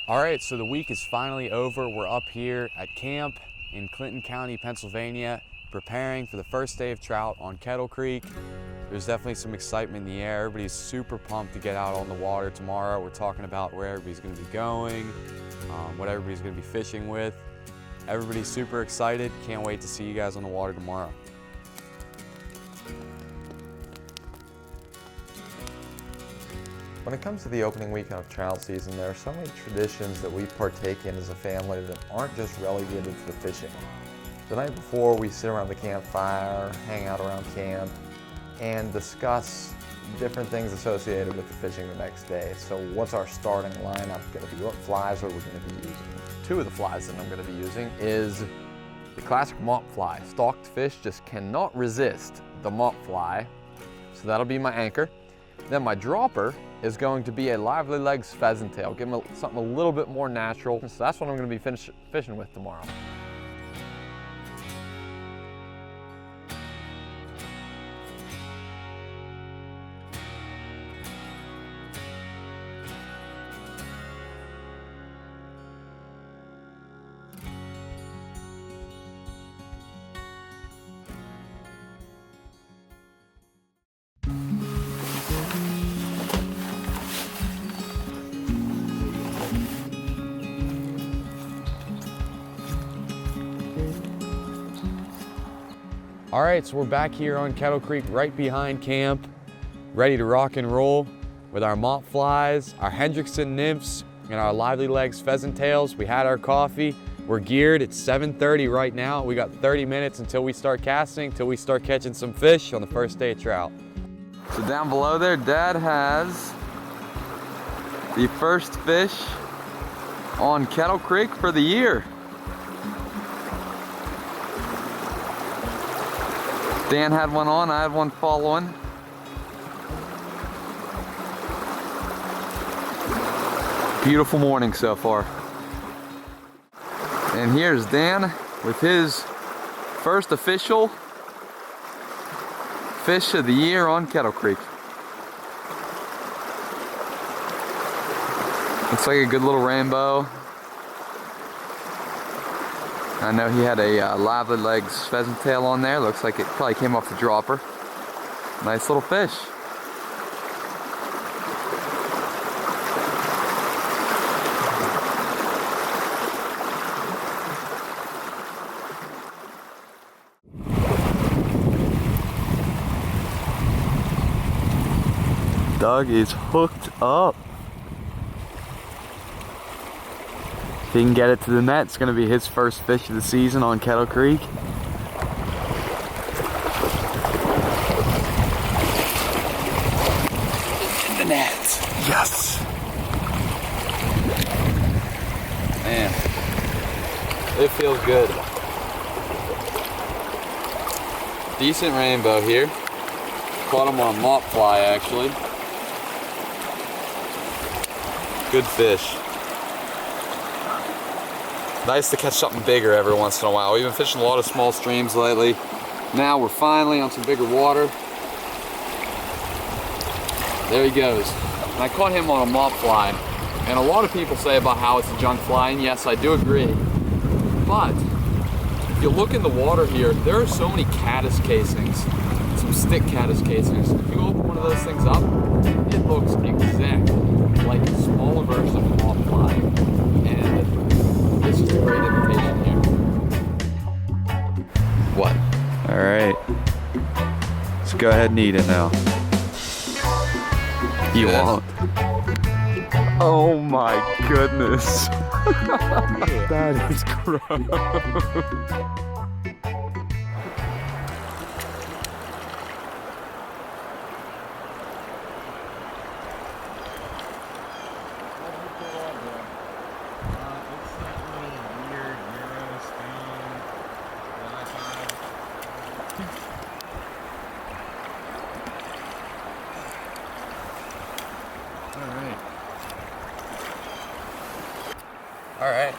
All right, so the week is finally over. We're up here at camp in Clinton County, Pennsylvania, preparing for the first day of trout on Kettle Creek. There's definitely some excitement in the air. Everybody's super pumped to get out on the water tomorrow. We're talking about where everybody's gonna be going, what everybody's gonna be fishing with. Everybody's super excited. Can't wait to see you guys on the water tomorrow. When it comes to the opening weekend of trout season, there are so many traditions that we partake in as a family that aren't just relegated to the fishing. The night before, we sit around the campfire, hang out around camp, and discuss different things associated with the fishing the next day. So what's our starting lineup going to be? What flies are we going to be using? Two of the flies that I'm going to be using is the classic mop fly. Stalked fish just cannot resist the mop fly, so that'll be my anchor. Then my dropper is going to be a lively legs pheasant tail. Give them something a little bit more natural. So that's what I'm going to be fishing with tomorrow. All right, so we're back here on Kettle Creek, right behind camp, ready to rock and roll with our mop flies, our Hendrickson nymphs, and our lively legs pheasant tails. We had our coffee. We're geared. It's 7:30 right now. We got 30 minutes until we start casting, until we start catching some fish on the first day of trout. So down below there, Dad has the first fish on Kettle Creek for the year. Dan had one on, I had one following. Beautiful morning so far. And here's Dan with his first official fish of the year on Kettle Creek. Looks like a good little rainbow. I know he had a lively legs pheasant tail on there. Looks like it probably came off the dropper. Nice little fish. Doug is hooked up. If he can get it to the net, it's going to be his first fish of the season on Kettle Creek. In the net. Yes. Man, it feels good. Decent rainbow here. Caught him on a mop fly actually. Good fish. Nice to catch something bigger every once in a while. We've been fishing a lot of small streams lately. Now we're finally on some bigger water. There he goes. And I caught him on a mop fly. And a lot of people say about how it's a junk fly, and yes, I do agree. But if you look in the water here, there are so many caddis casings, some stick caddis casings. If you open one of those things up, it looks exactly like a smaller version of a mop fly. And it's just a great imitation here. What? All right. Let's go ahead and eat it now. You won't. Oh my goodness. That is gross. All right.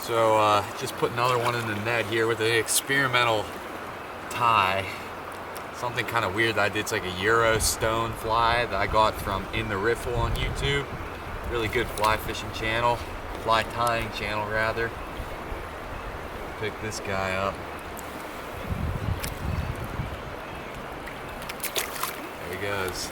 So just put another one in the net here with an experimental tie. Something kind of weird that I did. It's like a Euro stone fly that I got from In the Riffle on YouTube. Really good fly fishing channel, fly tying channel rather. Pick this guy up. There he goes.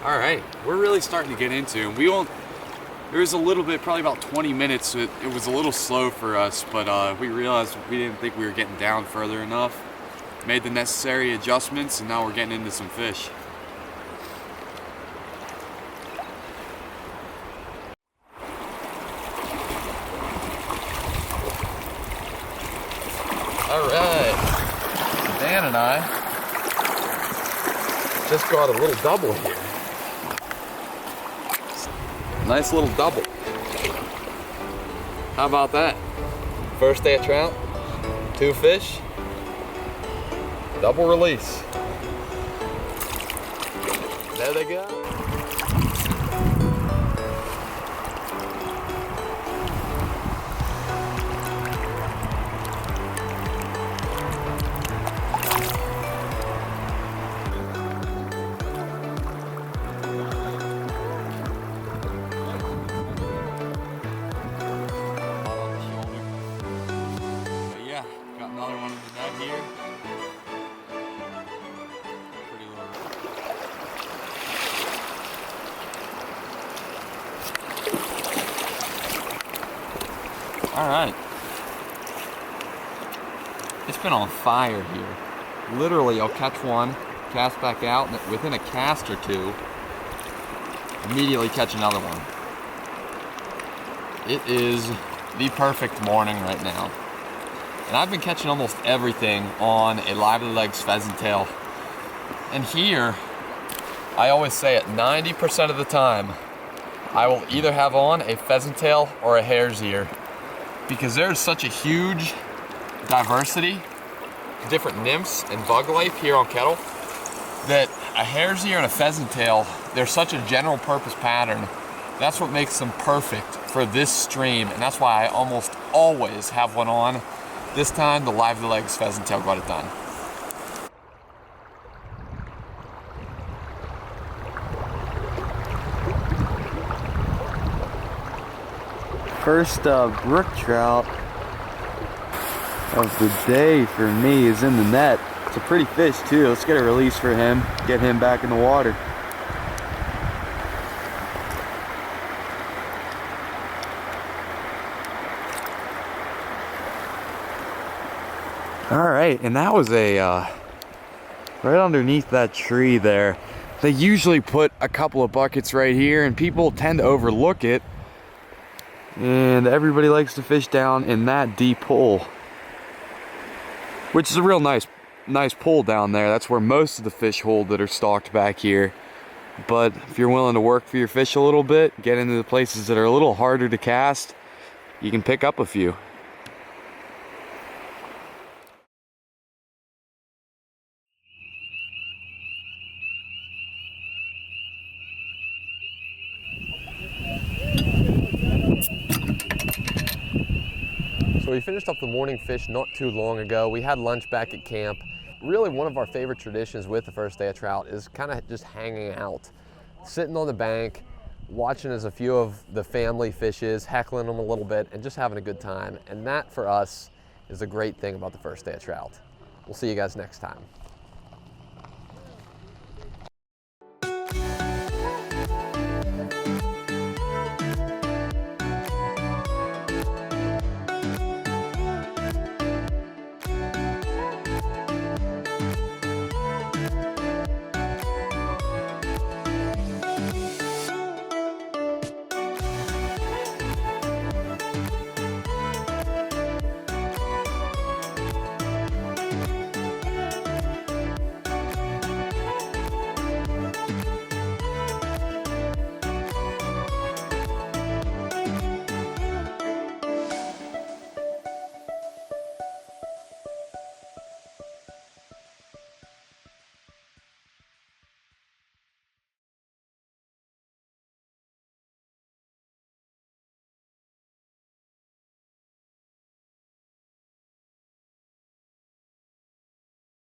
All right, we're really starting to get into, there was a little bit, probably about 20 minutes, it was a little slow for us, but we realized we didn't think we were getting down further enough. Made the necessary adjustments, and now we're getting into some fish. All right, Dan and I just got a little double here. Nice little double. How about that? First day of trout, 2 fish, double release. There they go. Another one in the net here. Pretty little. All right. It's been on fire here. Literally, I'll catch one, cast back out, and within a cast or two, immediately catch another one. It is the perfect morning right now. And I've been catching almost everything on a lively legs pheasant tail. And here, I always say it, 90% of the time, I will either have on a pheasant tail or a hare's ear, because there's such a huge diversity, different nymphs and bug life here on Kettle, that a hare's ear and a pheasant tail, they're such a general purpose pattern. That's what makes them perfect for this stream, and that's why I almost always have one on. This time, the lively legs pheasant tail got it done. First brook trout of the day for me is in the net. It's a pretty fish too. Let's get a release for him, get him back in the water. All right, and that was a right underneath that tree there. They usually put a couple of buckets right here, and people tend to overlook it. And everybody likes to fish down in that deep hole, which is a real nice pool down there. That's where most of the fish hold that are stocked back here. But if you're willing to work for your fish a little bit, get into the places that are a little harder to cast, you can pick up a few. So we finished up the morning fish not too long ago. We had lunch back at camp. Really one of our favorite traditions with the first day of trout is kind of just hanging out, sitting on the bank, watching as a few of the family fishes, heckling them a little bit, and just having a good time. And that for us is a great thing about the first day of trout. We'll see you guys next time.